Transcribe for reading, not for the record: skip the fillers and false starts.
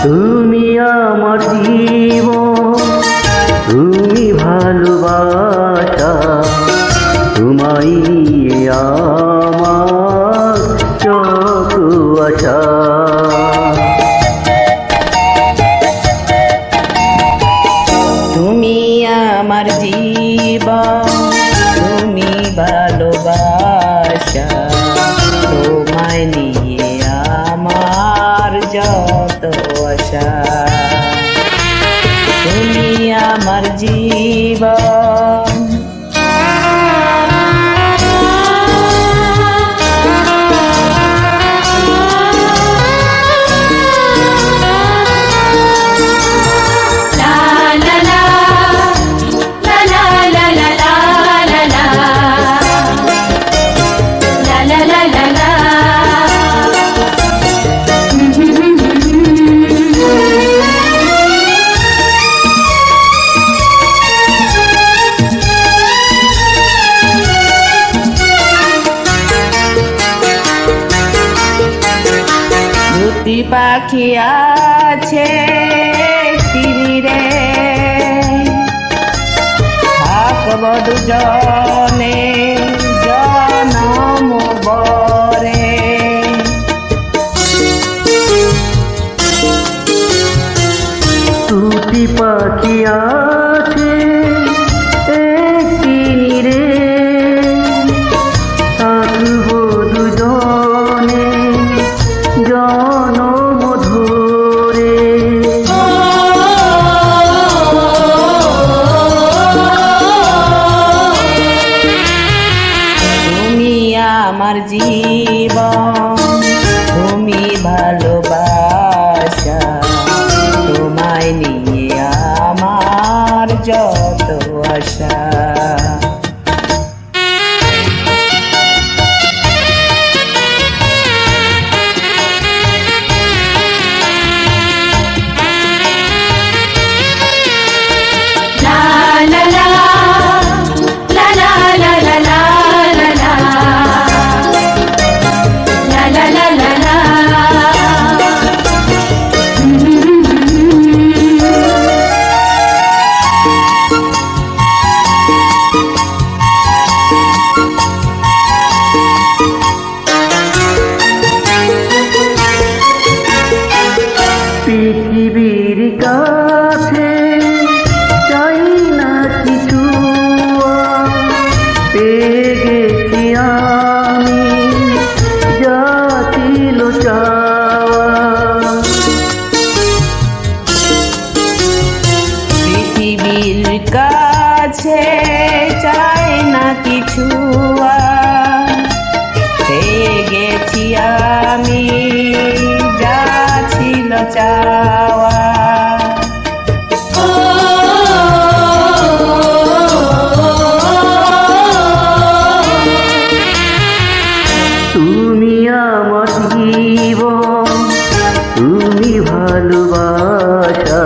তুমি আমার জীবন, তুমি ভালোবাসা, তোমায় নিয়ে আমার যত আশা। তুমি আমার জীবন, তুমি ভালোবাসা, তোমায় নিয়ে আমার যত আশা। তুমি আমার জীবন। দুটি পাখি আছে তীরে, থাকব দুজনে জনম বরে। দুটি পাখি আছে একটি নীড়ে, থাকব দুজনে জনম ধরে। তুমি আমার জীবন, তুমি ভালোবাসা, তোমায় নিয়ে আমার যত আশা। পৃথিবীর কাছে চাই না কিছু, পেয়ে গেছি আমি যা ছিল চাওয়া। পৃথিবীর কাছে চাই না কিছু, পেয়ে গেছি আমি যা ছিল চাওয়া। তুমি আমার জীবন, তুমি ভালোবাসা,